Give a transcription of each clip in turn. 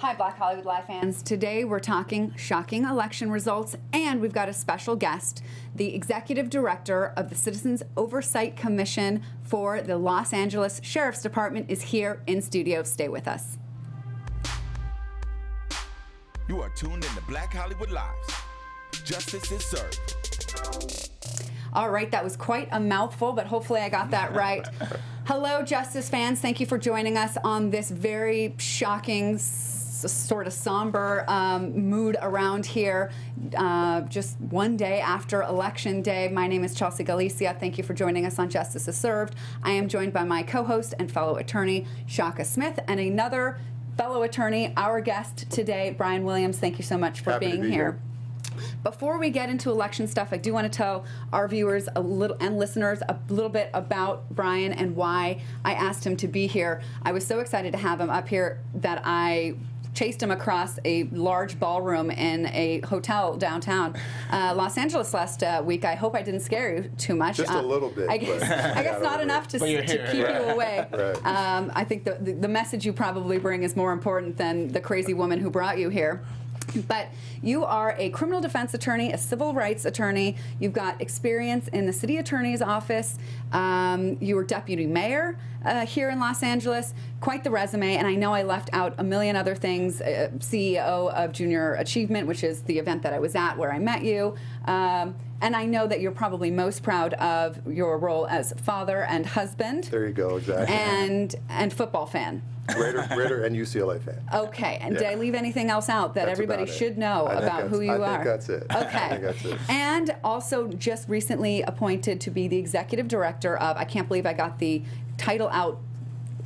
Hi, Black Hollywood Live fans. Today we're talking shocking election results, and we've got a special guest. The executive director of the Citizens Oversight Commission for the Los Angeles Sheriff's Department is here in studio. Stay with us. You are tuned in to Black Hollywood Lives. Justice is served. All right, that was quite a mouthful, but hopefully I got that right. Hello, Justice fans. Thank you for joining us on this very shocking, sort of somber mood around here. Just one day after Election Day. My name is Galicia. Thank you for joining us on Justice is Served. I am joined by my co-host and fellow attorney, Shaka Smith, and another fellow attorney, our guest today, Brian Williams. Thank you so much for being here. Before we get into election stuff, I do want to tell our viewers and listeners a little bit about Brian and why I asked him to be here. I was so excited to have him up here that I chased him across a large ballroom in a hotel downtown Los Angeles last week. I hope I didn't scare you too much. Just a little bit. I guess not enough to keep you away. Right. I think the message you probably bring is more important than the crazy woman who brought you here. But you are a criminal defense attorney, a civil rights attorney. You've got experience in the city attorney's office. You were deputy mayor here in Los Angeles. Quite the resume. And I know I left out a million other things. CEO of Junior Achievement, which is the event that I was at where I met you. And I know that you're probably most proud of your role as father and husband. There you go, exactly. And football fan. Raider and UCLA fan. Okay, and did I leave anything else out that everybody should know about who you are? I think that's it. Okay. I think that's it. And also just recently appointed to be the executive director of, I can't believe I got the title out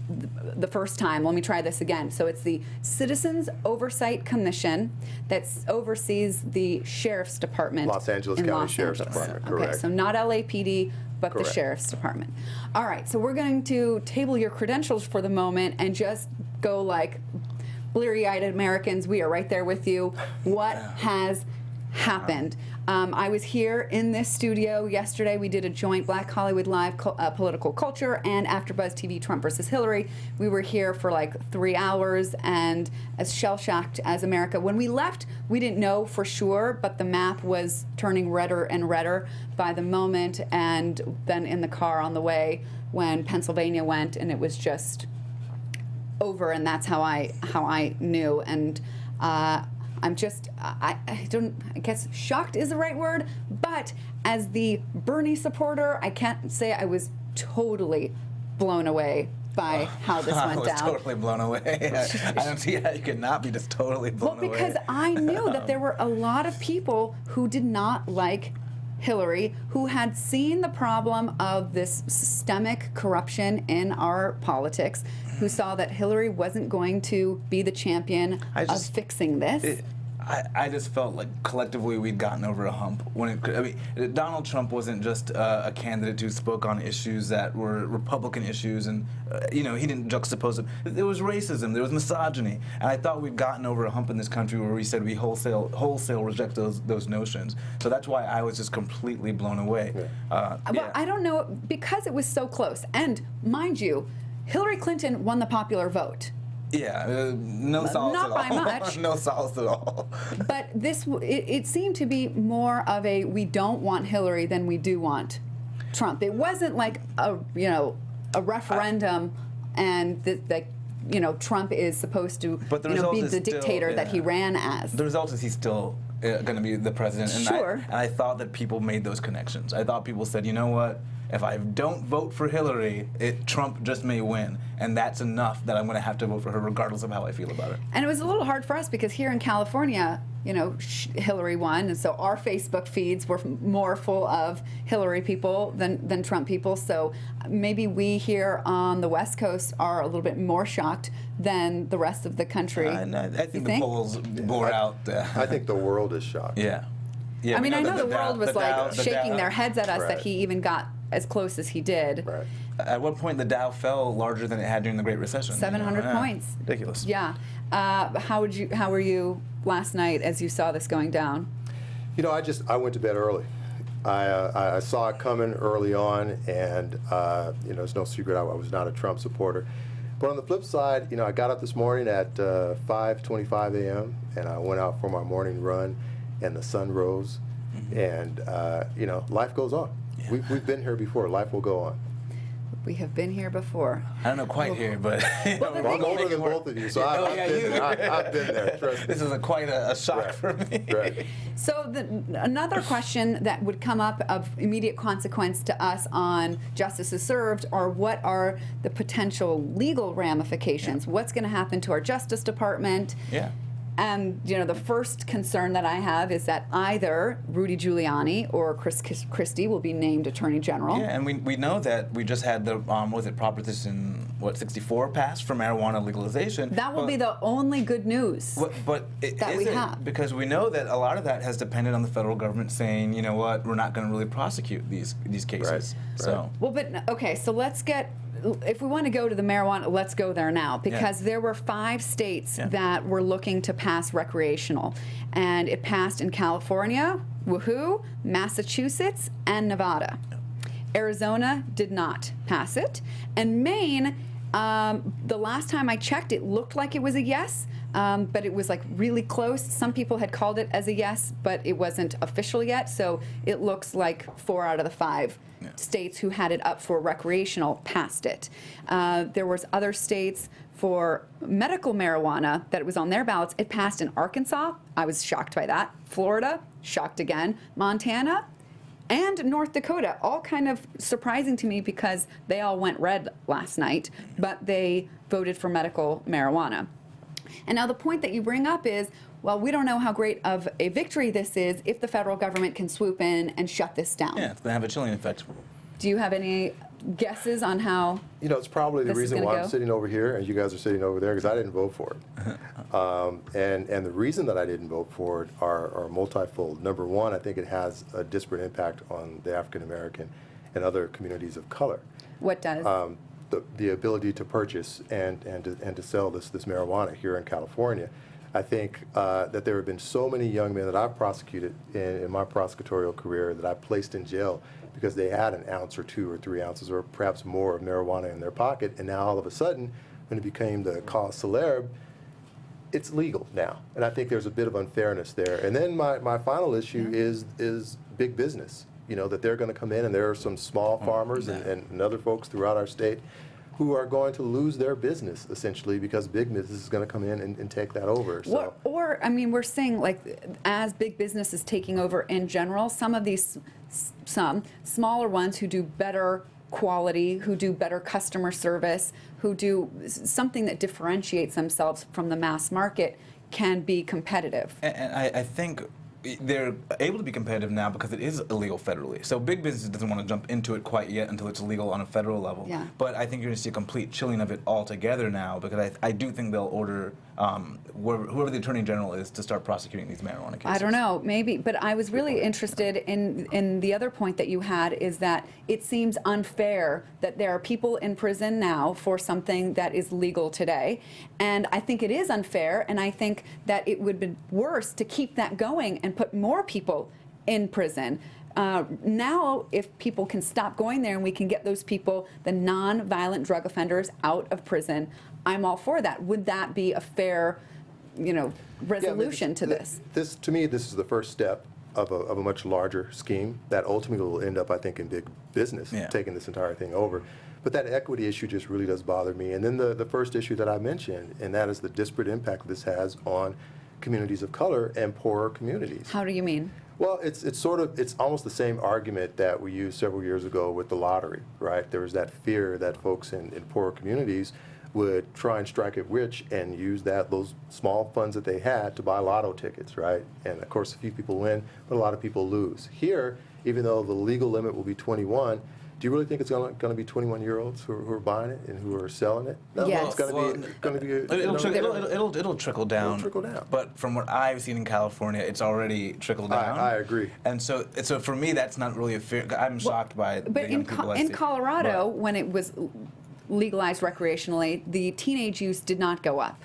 the first time. Let me try this again. So it's the Citizens Oversight Commission that oversees the Sheriff's Department. Los Angeles County Sheriff's Department, correct. Okay, so not LAPD, but the Sheriff's Department. All right, so we're going to table your credentials for the moment and just go like bleary-eyed Americans. We are right there with you. What has happened? I was here in this studio yesterday. We did a joint Black Hollywood Live political culture and AfterBuzz TV Trump versus Hillary. We were here for like 3 hours and as shell-shocked as America. When we left, we didn't know for sure, but the map was turning redder and redder by the moment. And then in the car on the way when Pennsylvania went, and it was just over. And that's how I knew. And I'm just, I guess shocked is the right word, but as the Bernie supporter, I can't say I was totally blown away by how this went down. I was totally blown away. I don't see how you could not be just totally blown away. Well, because I knew that there were a lot of people who did not like Hillary, who had seen the problem of this systemic corruption in our politics, who saw that Hillary wasn't going to be the champion of fixing this. I just felt like collectively we'd gotten over a hump. Donald Trump wasn't just a candidate who spoke on issues that were Republican issues, and he didn't juxtapose them. There was racism, there was misogyny, and I thought we'd gotten over a hump in this country where we said we wholesale reject those notions. So that's why I was just completely blown away. Well, I don't know, because it was so close, and mind you, Hillary Clinton won the popular vote. Yeah, no solace at all. Not by much. No solace at all. But it seemed to be more of a we don't want Hillary than we do want Trump. It wasn't like a referendum and that Trump is supposed to be the dictator that he ran as. The result is he's still going to be the president. And sure. I thought that people made those connections. I thought people said, you know what? If I don't vote for Hillary, Trump just may win, and that's enough that I'm going to have to vote for her regardless of how I feel about it. And it was a little hard for us because here in California, Hillary won, and so our Facebook feeds were more full of Hillary people than Trump people. So maybe we here on the West Coast are a little bit more shocked than the rest of the country. I think the polls bore out. I think the world is shocked. Yeah. I mean, I know the world was shaking their heads at us that he even got as close as he did. Right. At one point, the Dow fell larger than it had during the Great Recession. 700 points. Ridiculous. Yeah. How were you last night as you saw this going down? I went to bed early. I saw it coming early on, and it's no secret I was not a Trump supporter. But on the flip side, I got up this morning at 5:25 a.m. and I went out for my morning run, and the sun rose, and life goes on. Yeah. We've been here before. Life will go on. We have been here before. I don't know quite here, but Well, I'm older than both of you, so I've been there. Trust me. This is quite a shock Right. for me. Right. So another question that would come up of immediate consequence to us on justice is served, or what are the potential legal ramifications? What's going to happen to our Justice Department? Yeah. And the first concern that I have is that either Rudy Giuliani or Chris Christie will be named Attorney General. Yeah, and we know that we just had the Proposition 64 passed for marijuana legalization. That will be the only good news. But that is we it? have. Because we know that a lot of that has depended on the federal government saying, you know what, we're not going to really prosecute these cases. Right. So. Well, but okay, so let's get. If we want to go to the marijuana, let's go there now, because there were 5 states that were looking to pass recreational, and it passed in California, woohoo, Massachusetts, and Nevada. Arizona did not pass it, and Maine, the last time I checked, it looked like it was a yes, but it was like really close. Some people had called it as a yes, but it wasn't official yet, so it looks like 4 out of the 5 states who had it up for recreational passed it. There was other states for medical marijuana that it was on their ballots. It passed in Arkansas. I was shocked by that. Florida, shocked again. Montana, and North Dakota, all kind of surprising to me because they all went red last night, but they voted for medical marijuana. And now the point that you bring up is, well, we don't know how great of a victory this is if the federal government can swoop in and shut this down. Yeah, it's going to have a chilling effect. Do you have any guesses on how? It's probably the This is reason gonna why go? I'm sitting over here and you guys are sitting over there, because I didn't vote for it. And the reason that I didn't vote for it are multifold. Number one, I think it has a disparate impact on the African American and other communities of color. What does? The ability to purchase and to sell this marijuana here in California. I think that there have been so many young men that I've prosecuted in my prosecutorial career that I placed in jail because they had an ounce or 2 or 3 ounces or perhaps more of marijuana in their pocket, and now all of a sudden, when it became the cause célèbre, it's legal now. And I think there's a bit of unfairness there. And then my final issue is big business. That they're going to come in, and there are some small farmers and other folks throughout our state who are going to lose their business, essentially, because big business is going to come in and take that over. So. Or, I mean, we're seeing, like, as big business is taking over in general, some of these, some smaller ones who do better quality, who do better customer service, who do something that differentiates themselves from the mass market can be competitive. And I think they're able to be competitive now because it is illegal federally. So big business doesn't want to jump into it quite yet until it's illegal on a federal level. Yeah. But I think you're going to see a complete chilling of it altogether now, because I do think they'll order whoever the Attorney General is to start prosecuting these marijuana cases. I don't know, maybe, but I was really interested in the other point that you had, is that it seems unfair that there are people in prison now for something that is legal today, and I think it is unfair, and I think that it would be worse to keep that going and put more people in prison. Now, if people can stop going there and we can get those people, the non-violent drug offenders, out of prison, I'm all for that. Would that be a fair, resolution to this? To me, this is the first step of a much larger scheme that ultimately will end up, I think, in big business, taking this entire thing over. But that equity issue just really does bother me. And then the first issue that I mentioned, and that is the disparate impact this has on communities of color and poorer communities. How do you mean? Well, it's almost the same argument that we used several years ago with the lottery, right? There was that fear that folks in poorer communities would try and strike it rich and use those small funds that they had to buy lotto tickets, right? And of course, a few people win, but a lot of people lose. Here, even though the legal limit will be 21, do you really think it's going to be 21-year-olds who are buying it and who are selling it? No, Yes. it's going to be. It'll trickle down. It'll trickle down. But from what I've seen in California, it's already trickled down. I agree. And so for me, that's not really a fair. I'm shocked by it. But in Colorado, when it was legalized recreationally, the teenage use did not go up.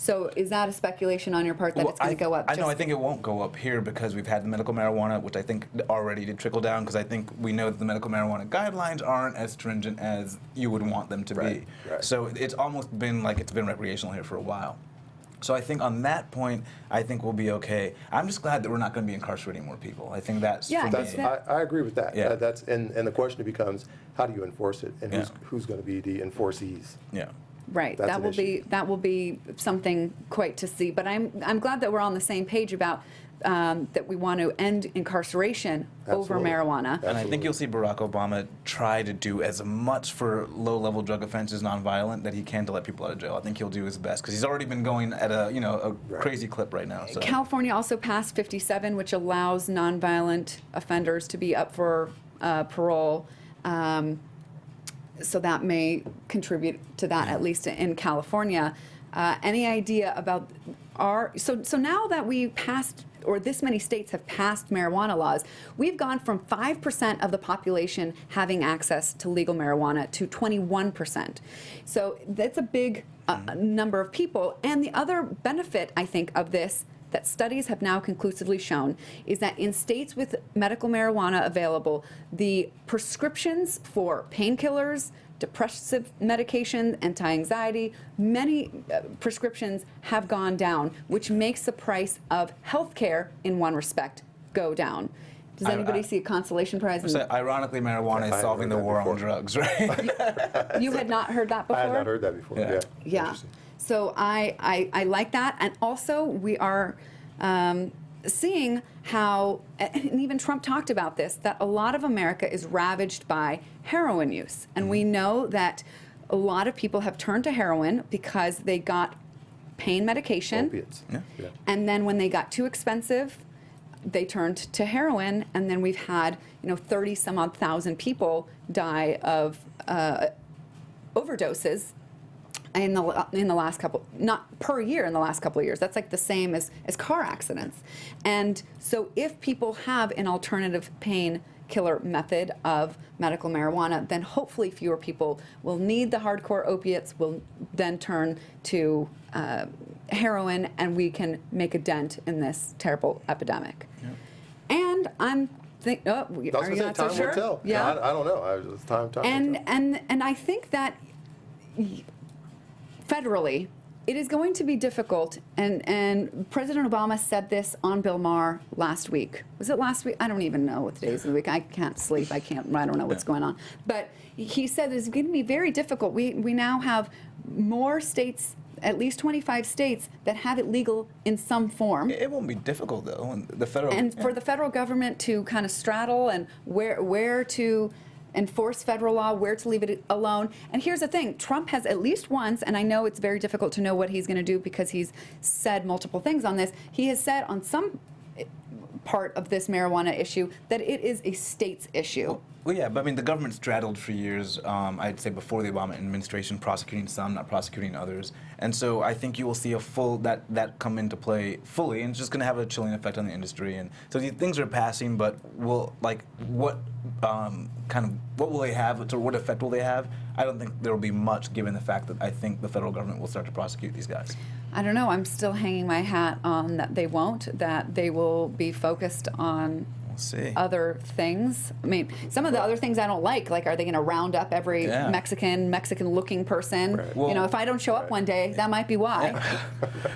So is that a speculation on your part that it's going to go up? I know. I think it won't go up here because we've had the medical marijuana, which I think already did trickle down. Because I think we know that the medical marijuana guidelines aren't as stringent as you would want them to be. Right. So it's almost been like it's been recreational here for a while. So I think on that point, I think we'll be okay. I'm just glad that we're not going to be incarcerating more people. I think that's Yeah, for that's me. I agree with that. Yeah. That's and the question becomes, how do you enforce it, and Yeah. who's going to be the enforcees? Yeah. Right. That's That an will issue. be something quite to see. But I'm glad that we're on the same page about that we want to end incarceration over Absolutely. marijuana. And I think you'll see Barack Obama try to do as much for low-level drug offenses, nonviolent, that he can to let people out of jail. I think he'll do his best because he's already been going at a crazy clip right now. So. California also passed 57, which allows nonviolent offenders to be up for parole. So that may contribute to that, at least in California. Any idea about so now that we passed, or this many states have passed marijuana laws, we've gone from 5% of the population having access to legal marijuana to 21%. So that's a big number of people. And the other benefit, I think, of this that studies have now conclusively shown is that in states with medical marijuana available, the prescriptions for painkillers, depressive medication, anti-anxiety, many prescriptions have gone down, which makes the price of health care, in one respect, go down. Does anybody see a consolation prize? So ironically, marijuana is I solving the heard that war on before. drugs, right? You had not heard that before? I had not heard that before. Yeah. Yeah. Interesting. So I like that. And also we are seeing how, and even Trump talked about this, that a lot of America is ravaged by heroin use. And we know that a lot of people have turned to heroin because they got pain medication. Opiates. Yeah. Yeah. And then when they got too expensive, they turned to heroin, and then we've had 30 some odd thousand people die of overdoses in the last couple, not per year, in the last couple of years. That's like the same as car accidents. And so if people have an alternative pain killer method of medical marijuana, then hopefully fewer people will need the hardcore opiates, will then turn to heroin, and we can make a dent in this terrible epidemic. And I'm are you not so Time sure? will tell. Yeah. I don't know. It's time will tell. And I think that federally, it is going to be difficult, and President Obama said this on Bill Maher last week. Was it last week? I don't even know what the days of the week. I can't sleep. I don't know what's going on. But he said it's going to be very difficult. We now have more states, at least 25 states, that have it legal in some form. It won't be difficult though. And the federal For the federal government to kind of straddle and where to enforce federal law, where to leave it alone. And here's the thing, Trump has at least once, and I know it's very difficult to know what he's going to do because he's said multiple things on this, he has said on some part of this marijuana issue that it is a state's issue. Well, yeah, but I mean, the government straddled for years, I'd say before the Obama administration, prosecuting some, not prosecuting others. And so I think you will see a full, that come into play fully, and it's just going to have a chilling effect on the industry. And so these things are passing, but what will they have, or what effect will they have? I don't think there will be much, given the fact that I think the federal government will start to prosecute these guys. I don't know, I'm still hanging my hat on that they won't, that they will be focused on We'll see. other things. I mean, some of the other things I don't like are they going to round up every Yeah. Mexican-looking person? Right. Well, if I don't show up one day, that might be why.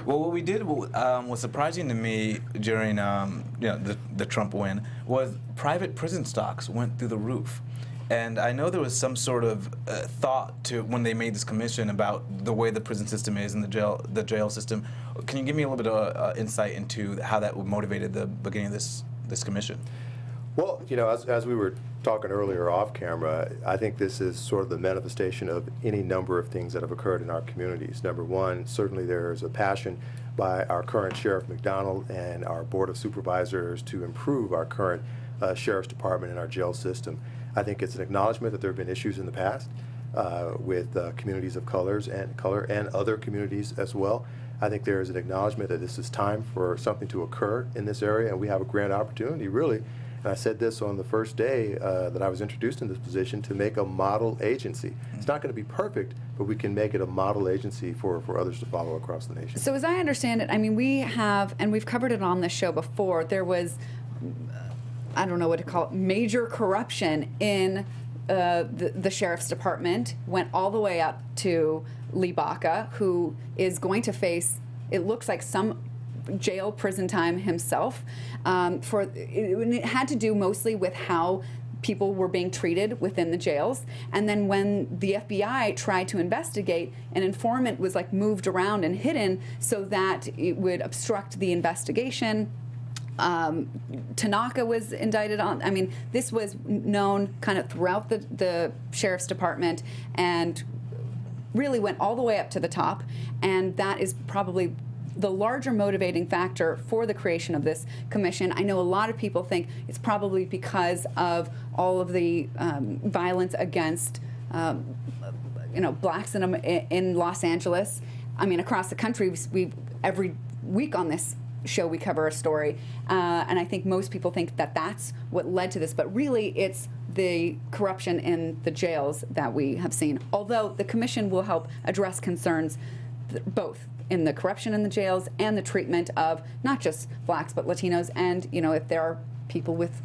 Well, what we did was surprising to me during the Trump win was private prison stocks went through the roof. And I know there was some sort of thought to when they made this commission about the way the prison system is and the jail system. Can you give me a little bit of insight into how that motivated the beginning of this commission? Well, as we were talking earlier off camera, I think this is sort of the manifestation of any number of things that have occurred in our communities. Number one, certainly there is a passion by our current Sheriff McDonald and our Board of Supervisors to improve our current Sheriff's Department and our jail system. I think it's an acknowledgement that there have been issues in the past with communities of color and other communities as well. I think there is an acknowledgement that this is time for something to occur in this area, and we have a grand opportunity, really, I said this on the first day that I was introduced in this position, to make a model agency. It's not going to be perfect, but we can make it a model agency for others to follow across the nation. So as I understand it, I mean, we have, and we've covered it on this show before, there was, I don't know what to call it, major corruption in the sheriff's department, went all the way up to Lee Baca, who is going to face, it looks like, some jail prison time himself. It had to do mostly with how people were being treated within the jails. And then when the FBI tried to investigate, an informant was like moved around and hidden so that it would obstruct the investigation. Tanaka was indicted on. I mean, this was known kind of throughout the sheriff's department and really went all the way up to the top. And that is probably the larger motivating factor for the creation of this commission. I know a lot of people think it's probably because of all of the violence against blacks in Los Angeles. I mean, across the country, we every week on this show we cover a story, and I think most people think that that's what led to this, but really it's the corruption in the jails that we have seen. Although the commission will help address concerns both in the corruption in the jails and the treatment of not just blacks but Latinos, and if there are people with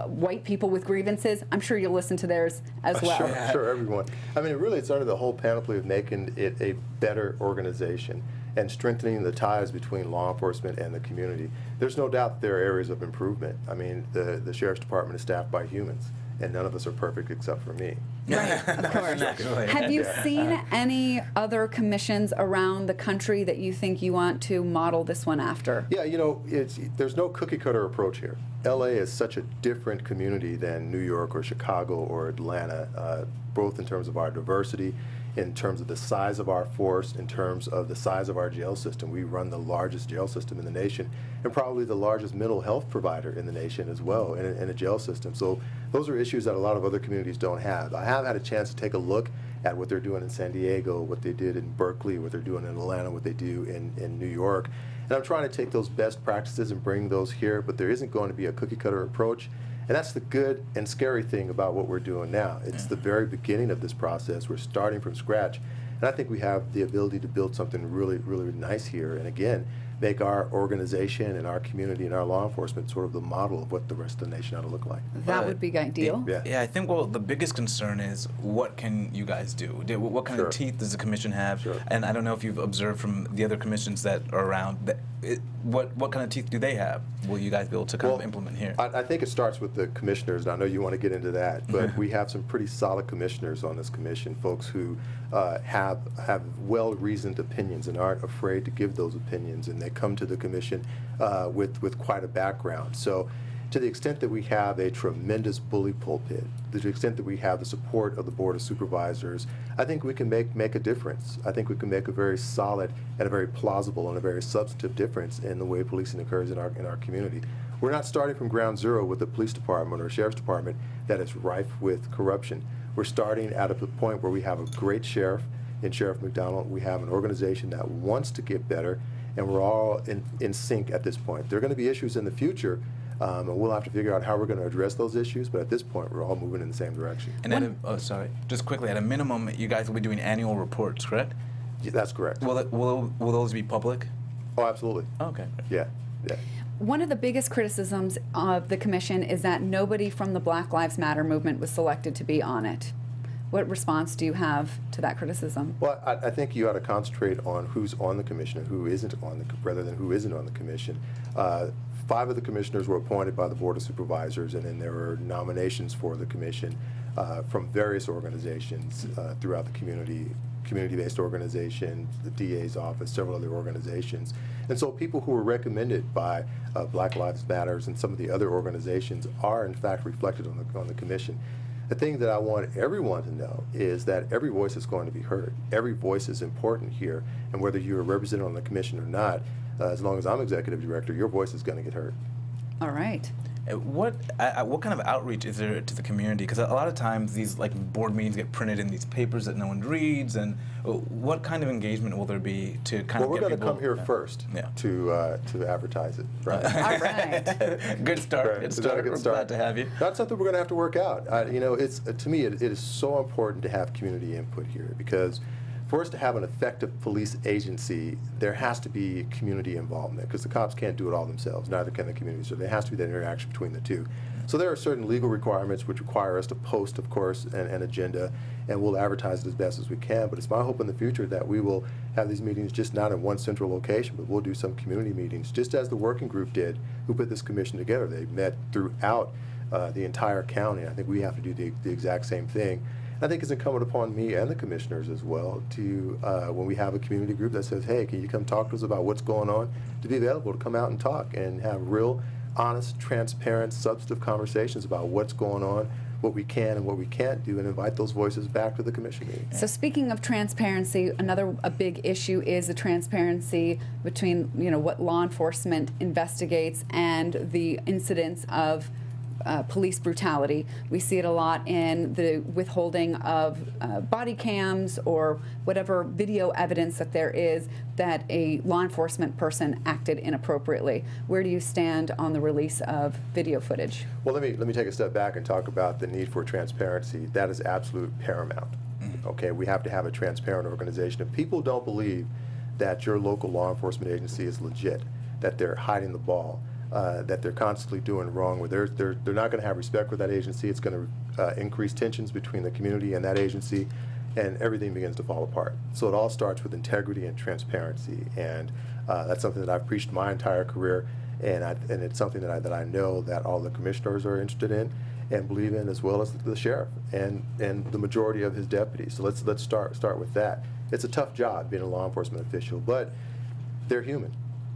white people with grievances, I'm sure you'll listen to theirs as well. Sure, everyone. I mean, it's under the whole panoply of making it a better organization and strengthening the ties between law enforcement and the community. There's no doubt that there are areas of improvement. I mean, the sheriff's department is staffed by humans, and none of us are perfect except for me. Right, of course. Have you seen any other commissions around the country that you think you want to model this one after? Yeah, there's no cookie cutter approach here. LA is such a different community than New York or Chicago or Atlanta, both in terms of our diversity, in terms of the size of our force, in terms of the size of our jail system. We run the largest jail system in the nation and probably the largest mental health provider in the nation as well in a jail system. So those are issues that a lot of other communities don't have. I have had a chance to take a look at what they're doing in San Diego, what they did in Berkeley, what they're doing in Atlanta, what they do in New York. And I'm trying to take those best practices and bring those here, but there isn't going to be a cookie cutter approach. And that's the good and scary thing about what we're doing now. It's the very beginning of this process. We're starting from scratch. And I think we have the ability to build something really, really nice here. And again, make our organization and our community and our law enforcement sort of the model of what the rest of the nation ought to look like. That would be ideal. Yeah, I think the biggest concern is what can you guys do? What kind of teeth does the commission have? Sure. And I don't know if you've observed from the other commissions that are around, what kind of teeth do they have? Will you guys be able to kind of implement here? I think it starts with the commissioners, and I know you want to get into that, but we have some pretty solid commissioners on this commission, folks who have well-reasoned opinions and aren't afraid to give those opinions, and they come to the commission with quite a background. So to the extent that we have a tremendous bully pulpit, to the extent that we have the support of the Board of Supervisors, I think we can make a difference. I think we can make a very solid and a very plausible and a very substantive difference in the way policing occurs in our community. We're not starting from ground zero with a police department or a sheriff's department that is rife with corruption. We're starting at a point where we have a great sheriff in Sheriff McDonald. We have an organization that wants to get better, and we're all in sync at this point. There are going to be issues in the future, and we'll have to figure out how we're going to address those issues, but at this point, we're all moving in the same direction. And just quickly, at a minimum, you guys will be doing annual reports, correct? Yeah, that's correct. Will those be public? Oh, absolutely. Oh, okay. Yeah. One of the biggest criticisms of the commission is that nobody from the Black Lives Matter movement was selected to be on it. What response do you have to that criticism? Well, I think you ought to concentrate on who's on the commission and who isn't rather than who isn't on the commission. 5 of the commissioners were appointed by the Board of Supervisors, and then there were nominations for the commission from various organizations throughout the community-based organization, the DA's office, several other organizations. And so people who were recommended by Black Lives Matter and some of the other organizations are in fact reflected on the commission. The thing that I want everyone to know is that every voice is going to be heard. Every voice is important here, and whether you're represented on the commission or not, as long as I'm executive director, your voice is going to get heard. All right. What kind of outreach is there to the community? Because a lot of times these like board meetings get printed in these papers that no one reads, and what kind of engagement will there be to kind Well, of we're get going to people? come here first Yeah. to advertise it, right? All right. Good start. Right. Good It's not a start. good We're start. glad to have you. That's something we're going to have to work out. It's to me, it is so important to have community input here, because for us to have an effective police agency, there has to be community involvement, because the cops can't do it all themselves, neither can the community. So there has to be that interaction between the two. So there are certain legal requirements which require us to post, of course, an agenda, and we'll advertise it as best as we can. But it's my hope in the future that we will have these meetings just not in one central location, but we'll do some community meetings, just as the working group did, who put this commission together. They met throughout the entire county. I think we have to do the exact same thing. I think it's incumbent upon me and the commissioners as well to, when we have a community group that says, hey, can you come talk to us about what's going on, to be available to come out and talk and have real, honest, transparent, substantive conversations about what's going on, what we can and what we can't do, and invite those voices back to the commission meeting. So speaking of transparency, a big issue is the transparency between what law enforcement investigates and the incidents of police brutality. We see it a lot in the withholding of body cams or whatever video evidence that there is that a law enforcement person acted inappropriately. Where do you stand on the release of video footage? Well, let me take a step back and talk about the need for transparency. That is absolute paramount. Okay, we have to have a transparent organization. If people don't believe that your local law enforcement agency is legit, that they're hiding the ball, that they're constantly doing wrong, where they're not going to have respect for that agency, it's going to increase tensions between the community and that agency, and everything begins to fall apart. So it all starts with integrity and transparency, and that's something that I've preached my entire career, and it's something that I know that all the commissioners are interested in and believe in, as well as the sheriff and the majority of his deputies. So let's start with that. It's a tough job being a law enforcement official, but they're human,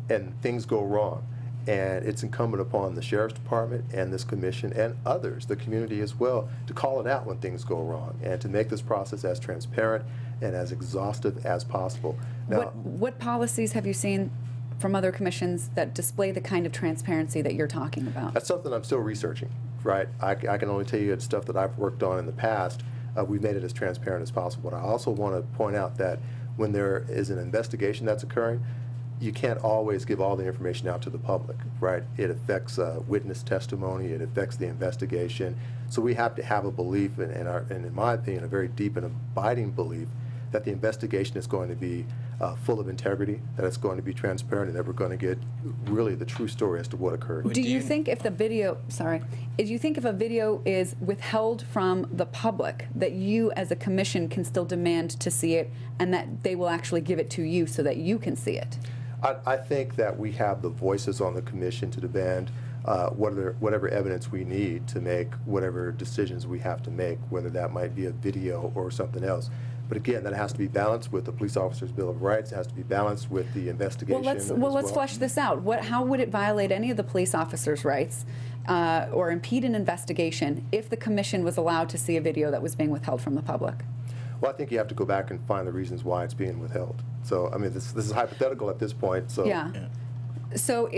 and things go wrong. And it's incumbent upon the Sheriff's Department and this commission and others, the community as well, to call it out when things go wrong and to make this process as transparent and as exhaustive as possible. Now, What policies have you seen from other commissions that display the kind of transparency that you're talking about? that's something I'm still researching, right? I can only tell you it's stuff that I've worked on in the past. We've made it as transparent as possible. But I also want to point out that when there is an investigation that's occurring, you can't always give all the information out to the public, right? It affects witness testimony, it affects the investigation. So we have to have a belief, and in my opinion, a very deep and abiding belief that the investigation is going to be full of integrity, that it's going to be transparent, and that we're going to get really the true story as to what occurred. Do you think if a video is withheld from the public, that you as a commission can still demand to see it, and that they will actually give it to you so that you can see it? I think that we have the voices on the commission to demand whatever evidence we need to make whatever decisions we have to make, whether that might be a video or something else. But again, that has to be balanced with the Police Officers' Bill of Rights. It has to be balanced with the investigation. Let's flesh this out. How would it violate any of the police officers' rights or impede an investigation if the commission was allowed to see a video that was being withheld from the public? Well, I think you have to go back and find the reasons why it's being withheld. So, I mean, this is hypothetical at this point. So. Yeah. So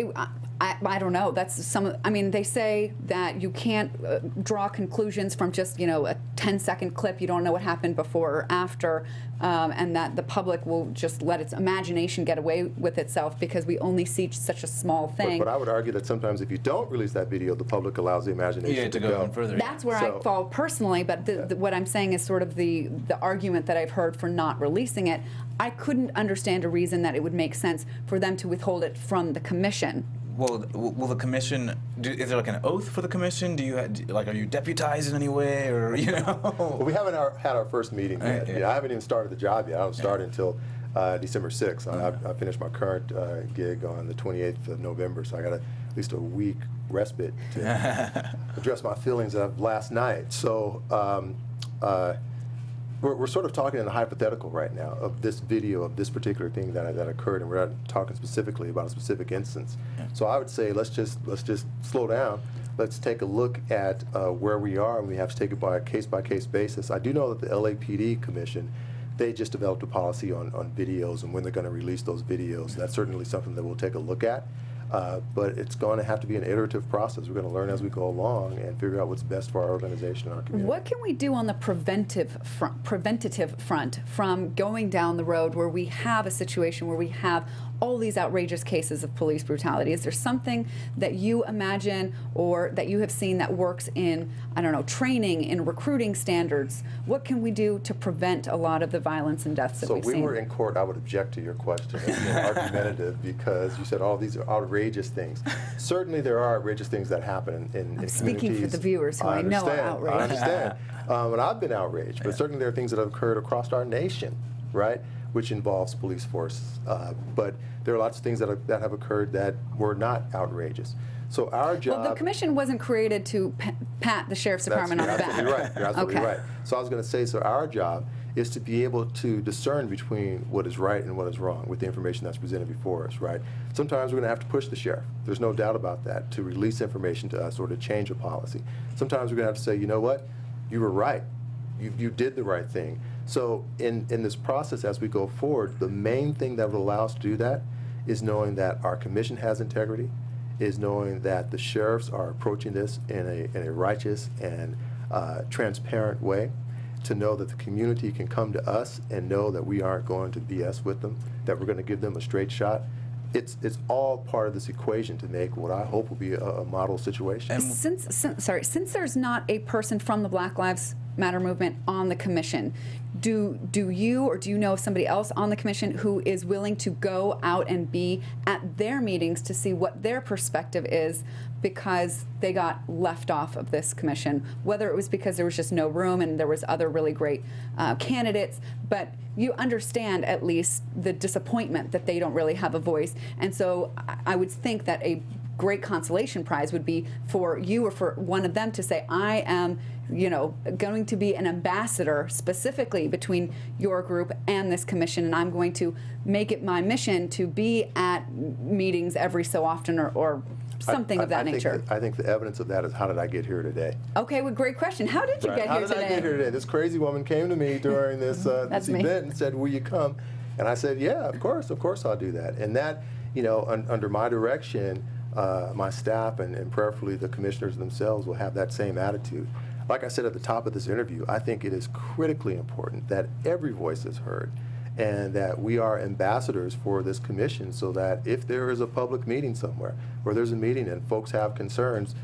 I don't know. They say that you can't draw conclusions from just, a 10-second clip. You don't know what happened before or after, and that the public will just let its imagination get away with itself because we only see such a small thing. But I would argue that sometimes if you don't release that video, the public allows the imagination to go further. That's where I fall personally, but what I'm saying is sort of the argument that I've heard for not releasing it. I couldn't understand a reason that it would make sense for them to withhold it from the commission. Well, will the commission? Is there like an oath for the commission? Are you deputized in any way, or Well, we haven't had our first meeting yet. Yeah. I haven't even started the job yet. I don't start until December 6th. I finished my current gig on the 28th of November, so I got at least a week respite to address my feelings of last night. So. We're sort of talking in a hypothetical right now of this video of this particular thing that occurred, and we're not talking specifically about a specific instance. So I would say let's just slow down. Let's take a look at where we are, and we have to take it by a case-by-case basis. I do know that the LAPD Commission, they just developed a policy on videos and when they're going to release those videos. That's certainly something that we'll take a look at. But it's going to have to be an iterative process. We're going to learn as we go along and figure out what's best for our organization and our community. What can we do on the preventative front from going down the road where we have a situation where we have all these outrageous cases of police brutality? Is there something that you imagine or that you have seen that works in, I don't know, training, in recruiting standards? What can we do to prevent a lot of the violence and deaths that we've seen? So we were in court. I would object to your question as being argumentative because you said all these are outrageous things. Certainly there are outrageous things that happen in I'm speaking for communities. the viewers who I know are outraged. I understand. And I've been outraged, but certainly there are things that have occurred across our nation, right, which involves police forces. But there are lots of things that have occurred that were not outrageous. So our job... Well, the commission wasn't created to pat the sheriff's department on the back. You're right. You're absolutely Okay. right. So I was going to say, so our job is to be able to discern between what is right and what is wrong with the information that's presented before us, right? Sometimes we're going to have to push the sheriff. There's no doubt about that, to release information to us or to change a policy. Sometimes we're going to have to say, you know what? You were right. You did the right thing. So in this process, as we go forward, the main thing that will allow us to do that is knowing that our commission has integrity, is knowing that the sheriffs are approaching this in a righteous and transparent way, to know that the community can come to us and know that we aren't going to BS with them, that we're going to give them a straight shot. It's all part of this equation to make what I hope will be a model situation. And since there's not a person from the Black Lives Matter movement on the commission, do you or do you know of somebody else on the commission who is willing to go out and be at their meetings to see what their perspective is because they got left off of this commission, whether it was because there was just no room and there was other really great candidates, but you understand at least the disappointment that they don't really have a voice. And so I would think that a great consolation prize would be for you or for one of them to say, I am, going to be an ambassador specifically between your group and this commission, and I'm going to make it my mission to be at meetings every so often or something of that nature. I think the evidence of that is, how did I get here today? Okay, well, great question. How did you get How here did today? I get here today? This crazy woman came to me during this, this me. event and said, will you come? And I said, yeah, of course I'll do that. And that, under my direction, my staff and prayerfully the commissioners themselves will have that same attitude. Like I said at the top of this interview, I think it is critically important that every voice is heard and that we are ambassadors for this commission, so that if there is a public meeting somewhere or there's a meeting and folks have concerns,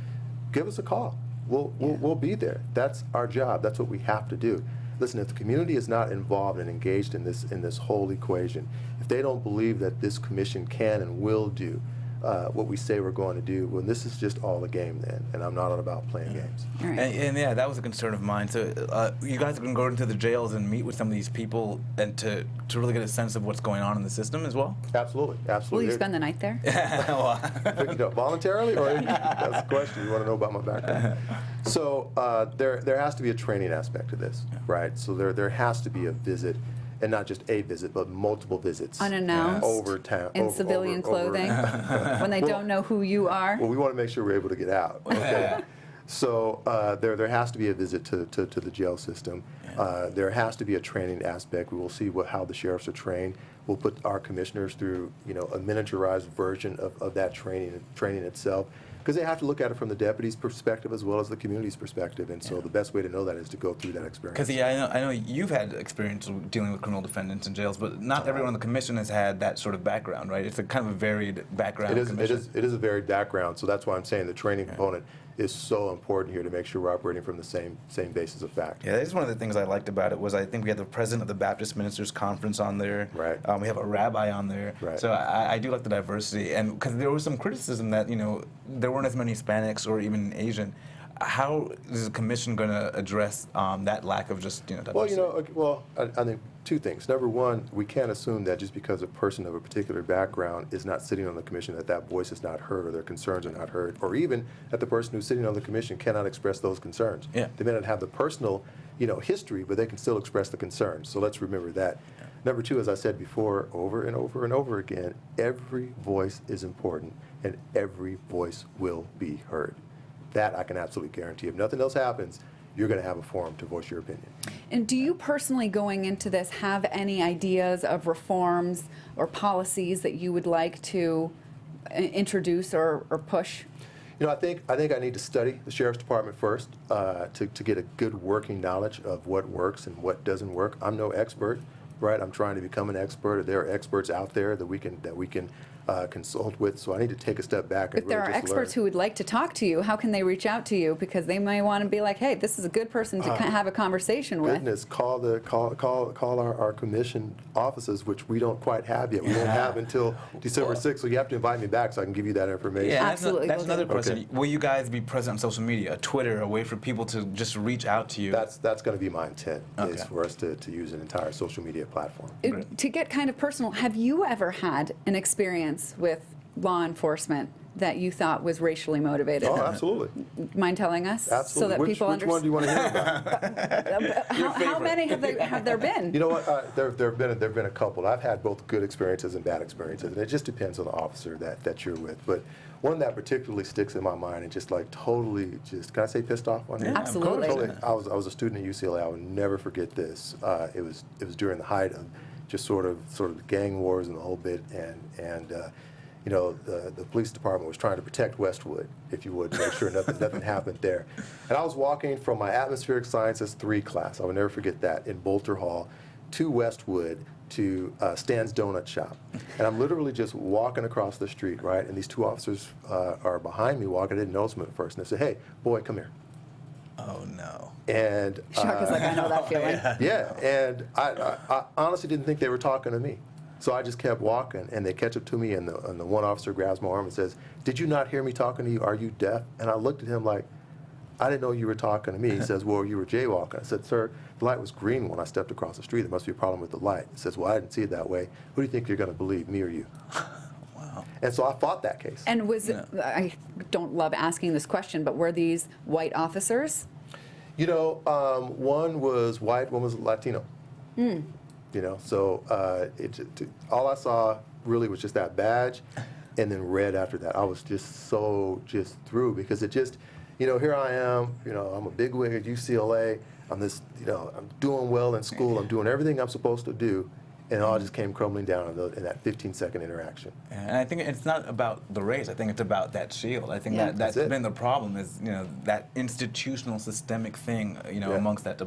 give us a call. We'll be there. That's our job. That's what we have to do. Listen, if the community is not involved and engaged in this whole equation, if they don't believe that this commission can and will do what we say we're going to do, well, this is just all a game then, and I'm not about playing games. All right. And yeah, that was a concern of mine. So you guys are going to go into the jails and meet with some of these people and to really get a sense of what's going on in the system as well? Absolutely. Will you spend the night there? Voluntarily, or that's the question. You want to know about my background? So there has to be a training aspect to this, right? So there has to be a visit, and not just a visit, but multiple visits. Unannounced? Over town. In civilian clothing? When they don't know who you are? Well, we want to make sure we're able to get out. Okay. So there has to be a visit to the jail system. There has to be a training aspect. We will see how the sheriffs are trained. We'll put our commissioners through a miniaturized version of that training itself, because they have to look at it from the deputy's perspective as well as the community's perspective. And so the best way to know that is to go through that experience. Because I know you've had experience dealing with criminal defendants in jails, but not everyone on the commission has had that sort of background, right? It's a kind of a varied background. It is a varied background. So that's why I'm saying the training component is so important here, to make sure we're operating from the same basis of fact. Yeah, that's one of the things I liked about it. Was I think we had the president of the Baptist Ministers Conference on there. Right. We have a rabbi on there. Right. So I do like the diversity, and because there was some criticism that there weren't as many Hispanics or even Asian. How is the commission going to address that lack of just diversity? I think two things. Number one, we can't assume that just because a person of a particular background is not sitting on the commission, that voice is not heard or their concerns are not heard, or even that the person who's sitting on the commission cannot express those concerns. Yeah. They may not have the personal, history, but they can still express the concerns. So let's remember that. Yeah. Number two, as I said before, over and over and over again, every voice is important and every voice will be heard. That I can absolutely guarantee. If nothing else happens, you're going to have a forum to voice your opinion. And do you personally, going into this, have any ideas of reforms or policies that you would like to introduce or push? You know, I think I need to study the sheriff's department first to get a good working knowledge of what works and what doesn't work. I'm no expert, right? I'm trying to become an expert. There are experts out there that we can consult with. So I need to take a step back and If there really are just experts learn. who would like to talk to you, how can they reach out to you? Because they may want to be like, hey, this is a good person to have a conversation with. Goodness, call our commission offices, which we don't quite have yet. We won't have until December 6th. So you have to invite me back so I can give you that information. Yeah, Absolutely, That's will do. another question. Okay. Will you guys be present on social media, Twitter, a way for people to just reach out to you? That's going to be my intent, is Okay. for us to use an entire social media platform. To get kind of personal, have you ever had an experience with law enforcement that you thought was racially motivated? Oh, absolutely. Mind telling us? Absolutely. So that people which one do you want to hear about? How many have there been? You know what? There've been a couple. I've had both good experiences and bad experiences, and it just depends on the officer that you're with. But one that particularly sticks in my mind and just like totally just, can I say pissed off on him? Yeah, Absolutely. of course. Totally. I was a student at UCLA. I will never forget this. It was during the height of just sort of the gang wars and the whole bit, and you know, the police department was trying to protect Westwood, if you would, to make sure nothing happened there. And I was walking from my atmospheric sciences 3 class, I will never forget that, in Butler Hall, to Westwood, to Stan's Donut Shop. And I'm literally just walking across the street, right? And these 2 officers are behind me walking. I didn't notice them at first. And they said, hey, boy, come here. Oh, no. And Shaka's like, I know that feeling. yeah, and I honestly didn't think they were talking to me. So I just kept walking, and they catch up to me, and the one officer grabs my arm and says, did you not hear me talking to you? Are you deaf? And I looked at him like, I didn't know you were talking to me. He says, well, you were jaywalking. I said, sir, the light was green when I stepped across the street. There must be a problem with the light. He says, well, I didn't see it that way. Who do you think you're going to believe, me or you? Wow. And so I fought that case. And was it, I don't love asking this question, but were these white officers? You know, one was white, one was Latino. You know, so all I saw really was just that badge, and then red after that. I was just through, because it just, you know, here I am, you know, I'm a bigwig at UCLA. I'm this, you know, I'm doing well in school. I'm doing everything I'm supposed to do, and it all just came crumbling down in that 15-second interaction. And I think it's not about the race. I think it's about that shield. I think Yeah. that's That's it. been the problem, is, you know, that institutional systemic thing, you know, Yeah. amongst the So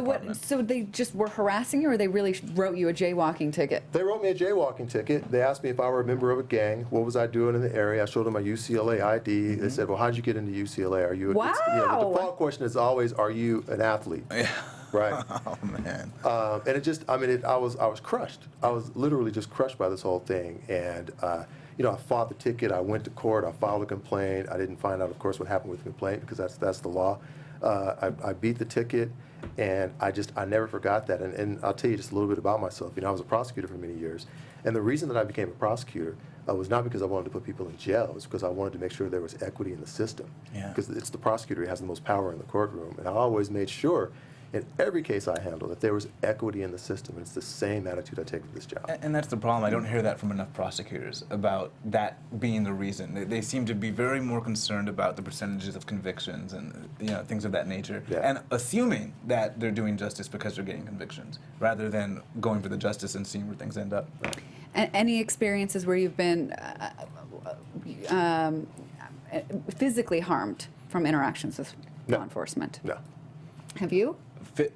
department. so they just were harassing you, or they really wrote you a jaywalking ticket? They wrote me a jaywalking ticket. They asked me if I were a member of a gang. What was I doing in the area? I showed them my UCLA ID. They said, well, how'd you get into UCLA? Are you? Wow. You know, the default question is always, are you an athlete? Yeah. Right. Oh, man. And it just, I mean, I was crushed. I was literally just crushed by this whole thing. And, you know, I fought the ticket. I went to court. I filed a complaint. I didn't find out, of course, what happened with the complaint, because that's the law. I beat the ticket, and I never forgot that. And I'll tell you just a little bit about myself. You know, I was a prosecutor for many years. And the reason that I became a prosecutor was not because I wanted to put people in jail. It was because I wanted to make sure there was equity in the system. Yeah. Because it's the prosecutor who has the most power in the courtroom. And I always made sure, in every case I handled, that there was equity in the system, and it's the same attitude I take with this job. And that's the problem. I don't hear that from enough prosecutors about that being the reason. They seem to be very more concerned about the percentages of convictions and, you know, things of that nature, Yeah. and assuming that they're doing justice because they're getting convictions, rather than going for the justice and seeing where things end up. Any experiences where you've been physically harmed from interactions with No. law enforcement? No. Have you?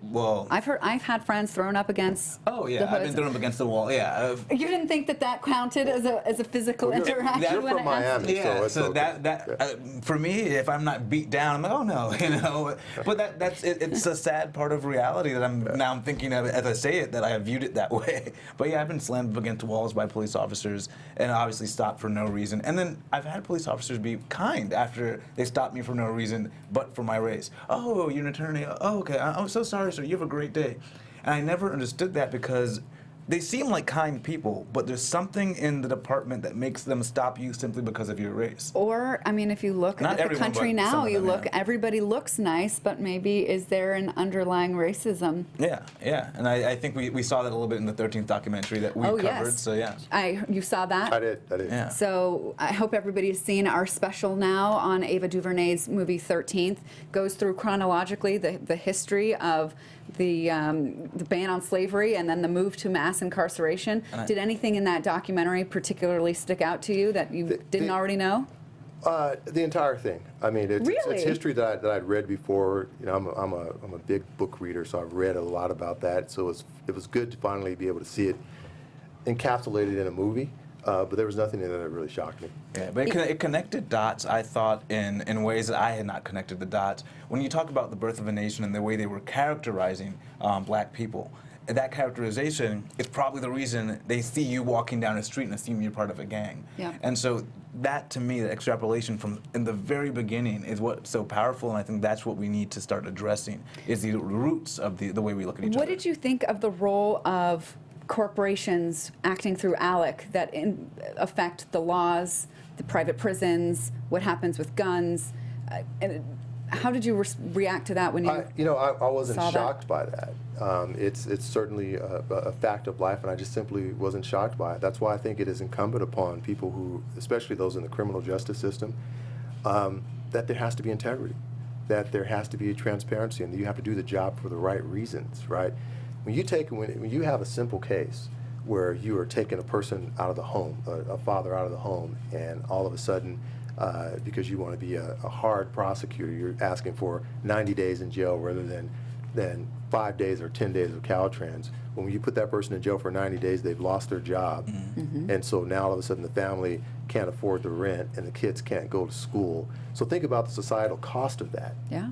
Well, I've had friends thrown up against. oh yeah, the I've been hoods. thrown up against the wall. Yeah. You didn't think that counted as a physical Well, you're interaction? when from it has- Miami. Yeah, it's so okay. that for me, if I'm not beat down, I'm like, oh no, you know. But that's it, it's a sad part of reality that I'm thinking of it as I say it, that I have viewed it that way. But yeah, I've been slammed up against walls by police officers, and obviously stopped for no reason. And then I've had police officers be kind after they stopped me for no reason, but for my race. Oh, you're an attorney. Oh, okay. I'm so sorry, sir. You have a great day. And I never understood that, because they seem like kind people, but there's something in the department that makes them stop you simply because of your race. Or, I mean, if you look Not at the everyone, country but some now, of you them, look, yeah. everybody looks nice, but maybe is there an underlying racism? Yeah, yeah. And I think we saw that a little bit in the 13th documentary that we Oh, covered. yes. So yeah. You saw that? I did. Yeah. So I hope everybody's seen our special now on Ava DuVernay's movie 13th. Goes through chronologically the history of the ban on slavery and then the move to mass incarceration. Did anything in that documentary particularly stick out to you that you didn't already know? The entire thing. I mean, it's Really? history that I'd read before. You know, I'm a big book reader, so I've read a lot about that. So it was good to finally be able to see it encapsulated in a movie. But there was nothing in it that really shocked me. Yeah, but it connected dots, I thought, in ways that I had not connected the dots. When you talk about the birth of a nation and the way they were characterizing black people, that characterization is probably the reason they see you walking down a street and assume you're part of a gang. Yeah. And so that, to me, the extrapolation from in the very beginning is what's so powerful, and I think that's what we need to start addressing, is the roots of the way we look at each other. What did you think of the role of corporations acting through ALEC that affect the laws, the private prisons, what happens with guns? And how did you react to that when you I wasn't saw that? shocked by that. It's certainly a fact of life, and I just simply wasn't shocked by it. That's why I think it is incumbent upon people who, especially those in the criminal justice system, that there has to be integrity, that there has to be transparency, and that you have to do the job for the right reasons, right? When you have a simple case where you are taking a person out of the home, a father out of the home, and all of a sudden, because you want to be a hard prosecutor, you're asking for 90 days in jail rather than 5 days or 10 days of Caltrans. When you put that person in jail for 90 days, they've lost their job, and so now all of a sudden the family can't afford the rent and the kids can't go to school. So think about the societal cost of that. Yeah.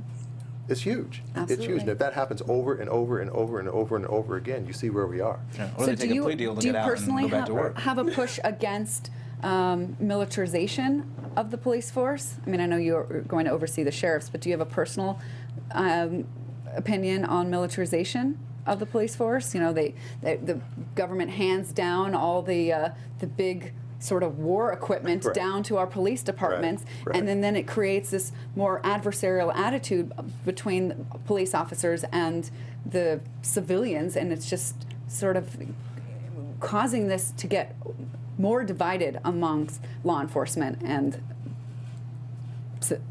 It's huge. Absolutely. It's huge. And if that happins over and over and over and over and over again, you see where we are. Yeah. Or they take a plea deal to get out and go back to work. Have a push against militarization of the police force? I mean, I know you're going to oversee the sheriffs, but do you have a personal opinion on militarization of the police force? You know, the government hands down all the big sort of war equipment Right. down to our police departments, Right. and then it creates this more adversarial attitude between police officers and the civilians, and it's just sort of causing this to get more divided amongst law enforcement and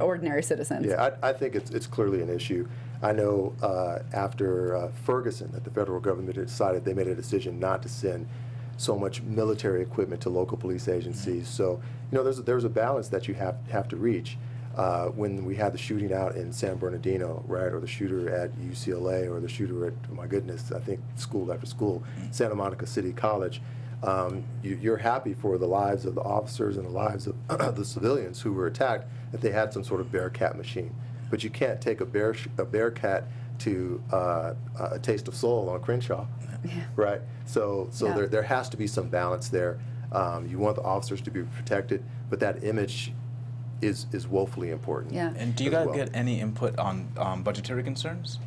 ordinary citizens. Yeah, I think it's clearly an issue. I know after Ferguson that the federal government decided they made a decision not to send so much military equipment to local police agencies. So, you know, there's a balance that you have to reach. When we had the shooting out in San Bernardino, right, or the shooter at UCLA, or the shooter at, my goodness, I think school after school, Santa Monica City College, you're happy for the lives of the officers and the lives of the civilians who were attacked, that they had some sort of Bearcat machine. But you can't take a Bearcat to a Taste of Soul on Crenshaw, right? So Yeah. there has to be some balance there. You want the officers to be protected, but that image is woefully important. Yeah. And do you as guys well. get any input on budgetary concerns?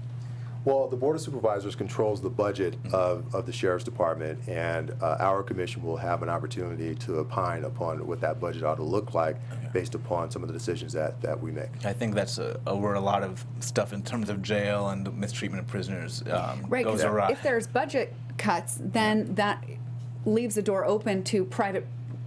Well, the Board of Supervisors controls the budget of the Sheriff's Department, and our commission will have an opportunity to opine upon what that budget ought to look like based upon some of the decisions that we make. I think that's where a lot of stuff in terms of jail and the mistreatment of prisoners Right, goes because awry. if there's budget cuts, then that leaves the door open to private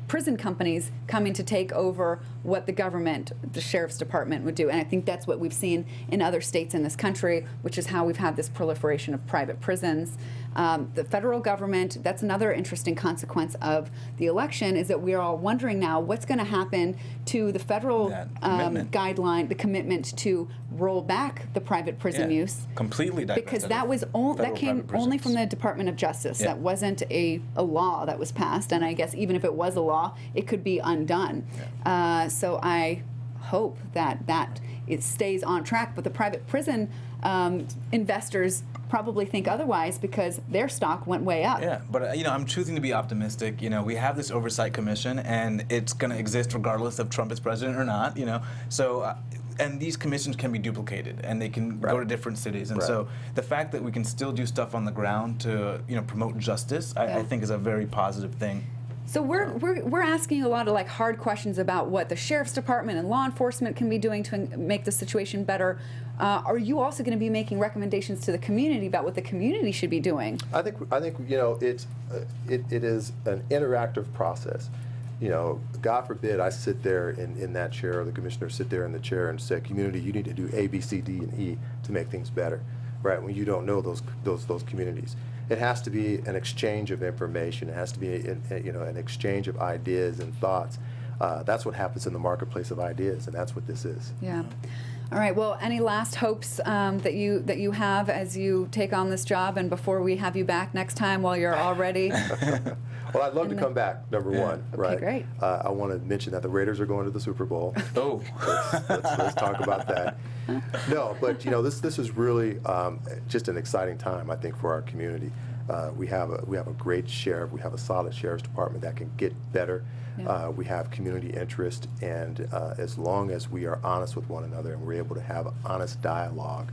prison companies coming to take over what the government, the sheriff's department, would do. And I think that's what we've seen in other states in this country, which is how we've had this proliferation of private prisons. The federal government, that's another interesting consequence of the election, is that we're all wondering now what's going to happen to the federal That commitment. guideline, the commitment to roll back the private prison Yeah, use. completely divested Because of that was that federal came private only from prisons. the Department of Justice. Yeah. That wasn't a law that was passed, and I guess even if it was a law, it could be undone. So I hope that it stays on track. But the private prison investors probably think otherwise because their stock went way up. Yeah, but I'm choosing to be optimistic. We have this oversight commission, and it's going to exist regardless of Trump is president or not. So. And these commissions can be duplicated, and they can go to different cities. And so the fact that we can still do stuff on the ground to promote justice, I think is a very positive thing. So we're asking a lot of like hard questions about what the sheriff's department and law enforcement can be doing to make the situation better. Are you also going to be making recommendations to the community about what the community should be doing? I think it is an interactive process. God forbid I sit there in that chair, or the commissioners sit there in the chair and say, community, you need to do A, B, C, D, and E to make things better. right? When you don't know those communities. It has to be an exchange of information. It has to be an exchange of ideas and thoughts. That's what happens in the marketplace of ideas, and that's what this is. Yeah. All right. Well, any last hopes that you have as you take on this job, and before we have you back next time, while you're already? Well, I'd love to come back. Number one, right? Great. I want to mention that the Raiders are going to the Super Bowl. Oh, Let's talk about that. No, but this is really just an exciting time, I think, for our community. We have a great sheriff. We have a solid sheriff's department that can get better. Yeah. We have community interest, and as long as we are honest with one another and we're able to have honest dialogue,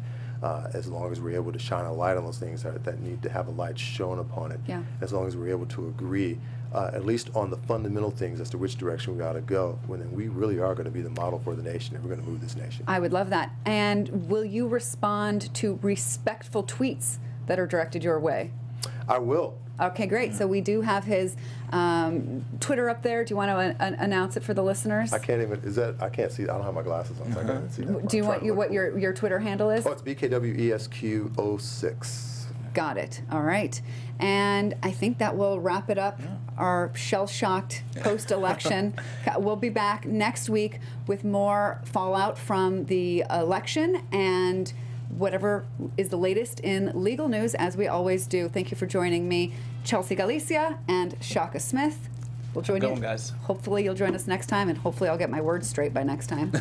as long as we're able to shine a light on those things that need to have a light shown upon it, Yeah. as long as we're able to agree, at least on the fundamental things as to which direction we ought to go, then we really are going to be the model for the nation, and we're going to move this nation. I would love that. And will you respond to respectful tweets that are directed your way? I will. Okay, great. So we do have his Twitter up there. Do you want to announce it for the listeners? I can't even. I can't see. I don't have my glasses on, so I can't see that. Do you want what your Twitter handle is? Oh, it's BKWESQ06. Got it. All right. And I think that will wrap it up. Our shell-shocked post-election. We'll be back next week with more fallout from the election and whatever is the latest in legal news, as we always do. Thank you for joining me, Chelsea Galicia and Shaka Smith. We'll join you, guys. Hopefully you'll join us next time, and hopefully I'll get my words straight by next time.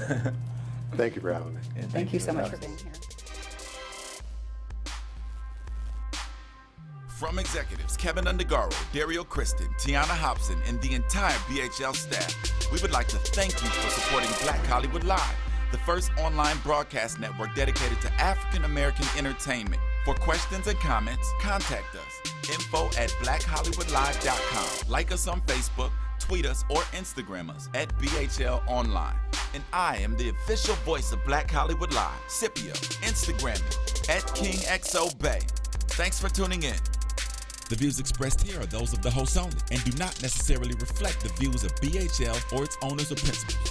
Thank you for having me. Yeah, Thank you so much for being here. From executives Keven Undergaro, Dario Kristen, Tiana Hobson, and the entire BHL staff, we would like to thank you for supporting Black Hollywood Live, the first online broadcast network dedicated to African American entertainment. For questions and comments, contact us. info@blackhollywoodlive.com. Like us on Facebook, tweet us, or Instagram us at BHL Online. And I am the official voice of Black Hollywood Live, Scipio, Instagram me at KingXOBay. Thanks for tuning in. The views expressed here are those of the hosts only and do not necessarily reflect the views of BHL or its owners or principals.